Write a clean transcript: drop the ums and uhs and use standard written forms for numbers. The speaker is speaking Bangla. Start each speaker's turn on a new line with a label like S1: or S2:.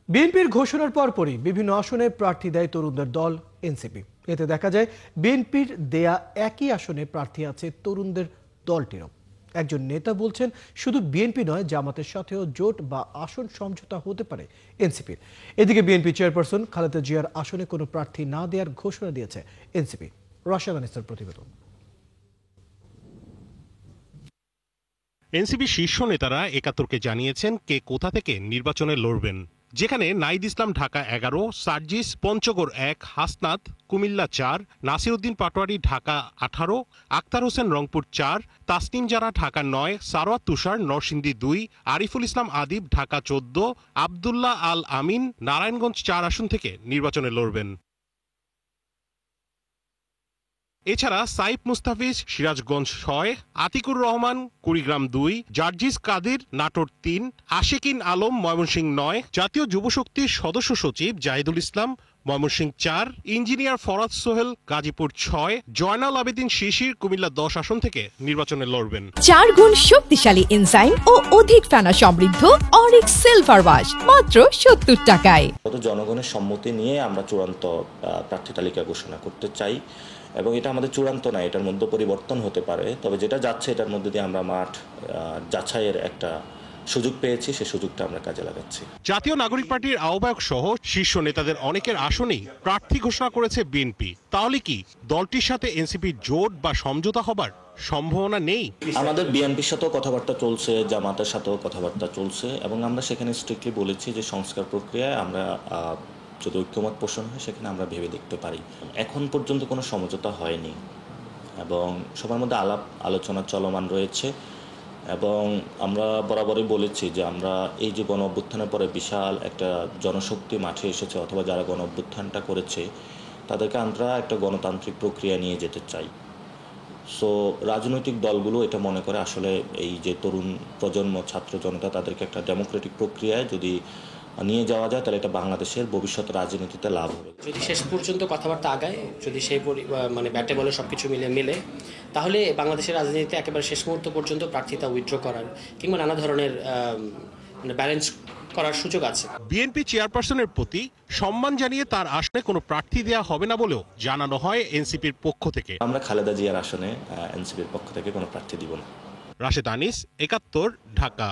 S1: বিএনপির ঘোষণার পরপরই বিভিন্ন আসনে প্রার্থী দেয় তরুণদের দল এনসিপি। এতে দেখা যায় বিএনপির দেয়া একই আসনে প্রার্থী আছে তরুণদের দলটিরও। একজন নেতা বলছেন, শুধু বিএনপি নয়, জামাতের সাথেও জোট বা আসন সমঝোতা হতে পারে এনসিপির। এদিকে বিএনপি চেয়ারপারসন খালেদা জিয়ার আসনে কোনো প্রার্থী না দেওয়ার ঘোষণা দিয়েছে এনসিপি। রাশেদ আনিসের প্রতিবেদন।
S2: এনসিপি শীর্ষ নেতারা ৭১কে জানিয়েছেন কে কোথা থেকে নির্বাচনে লড়বেন, যেখানে নাইদ ইসলাম ঢাকা ১১, সার্জিস পঞ্চগড় ১, হাসনাত কুমিল্লা ৪, নাসিরউদ্দিন পাটোয়ারি ঢাকা ১৮, আক্তার হোসেন রংপুর ৪, তাসনিম জারা ঢাকা ৯, সারোয়ার তুষার নরসিংদী ২, আরিফুল ইসলাম আদিব ঢাকা ১৪, আবদুল্লাহ আল আমিন নারায়ণগঞ্জ ৪ আসন থেকে নির্বাচনে লড়বেন। এছাড়া সাইফ মুস্তাফিজ সিরাজগঞ্জ ৬, আতিকুর রহমান কুড়িগ্রাম ২, জার্জিস কাদির নাটোর ৩, আশিকিন আলম ময়মনসিংহ ৯, জাতীয় যুবশক্তির সদস্য সচিব জাহিদুল ইসলাম ময়মনসিংহ ৪, ইঞ্জিনিয়ার ফরাদ সোহেল গাজীপুর ৬, জয়নাল আবেদিন শিশির কুমিল্লা ১০ আসন থেকে নির্বাচনে লড়বেন।
S3: ৪ গুণ শক্তিশালী এনজাইম ও অধিক ফেনা সমৃদ্ধ অরিক সিলভার ওয়াশ মাত্র ৭০ টাকায়।
S4: জনগণের সম্মতি নিয়ে আমরা চূড়ান্ত প্রার্থী তালিকা ঘোষণা করতে চাই এবং এটা আমাদের চূড়ান্ত না, এটার মধ্যে পরিবর্তন হতে পারে। তবে যেটা যাচ্ছে এটার মধ্যে দিয়ে আমরা মাঠ যাচাইয়ের একটা সুযোগ পেয়েছি, সেই সুযোগটা আমরা কাজে লাগাচ্ছি।
S2: জাতীয় নাগরিক পার্টির আহ্বায়ক সহ শীর্ষ নেতাদের অনেকের আসনেই প্রার্থী ঘোষণা করেছে বিএনপি। তাহলে কি দলটির সাথে এনসিপির জোট বা সমঝোতা হবার সম্ভাবনা নেই?
S4: আমাদের বিএনপির সাথেও কথাবার্তা চলছে, জামাতের সাথেও কথাবার্তা চলছে এবং আমরা সেখানে স্ট্রিক্টলি বলেছি যে সংস্কার প্রক্রিয়ায় আমরা যদি ঐক্যমত পোষণ হয় সেখানে আমরা ভেবে দেখতে পারি। এখন পর্যন্ত কোনো সমঝোতা হয়নি এবং সবার মধ্যে আলাপ আলোচনা চলমান রয়েছে এবং আমরা বরাবরই বলেছি যে আমরা এই যে গণ অভ্যুত্থানের পরে বিশাল একটা জনশক্তি মাঠে এসেছে অথবা যারা গণ অভ্যুত্থানটা করেছে তাদেরকে আমরা একটা গণতান্ত্রিক প্রক্রিয়া নিয়ে যেতে চাই। সো রাজনৈতিক দলগুলো এটা মনে করে আসলে এই যে তরুণ প্রজন্ম ছাত্র জনতা তাদেরকে একটা ডেমোক্রেটিক প্রক্রিয়ায় যদি নিয়ে যাওয়া যায় তাহলে এটা বাংলাদেশের ভবিষ্যৎ রাজনীতিতে লাভ হবে।
S5: যদি শেষ পর্যন্ত কথাবার্তা আগায়, যদি সেই ব্যাটে বলে সবকিছু মিলে তাহলে বাংলাদেশের রাজনীতিতে একেবারে শেষ মুহূর্ত পর্যন্ত প্রার্থিতা উইথড্র করার কিংবা নানা ধরনের ব্যালেন্স করার সুযোগ আছে।
S2: বিএনপি চেয়ারপারসনের প্রতি সম্মান জানিয়ে তার আসনে কোনো প্রার্থী দেওয়া হবে না বলেও জানানো হয় এনসিপির পক্ষ থেকে।
S4: আমরা খালেদা জিয়ার আসনে এনসিপির পক্ষ থেকে কোনো প্রার্থী দিব না।
S2: রাশেদ আনিস, ৭১, ঢাকা।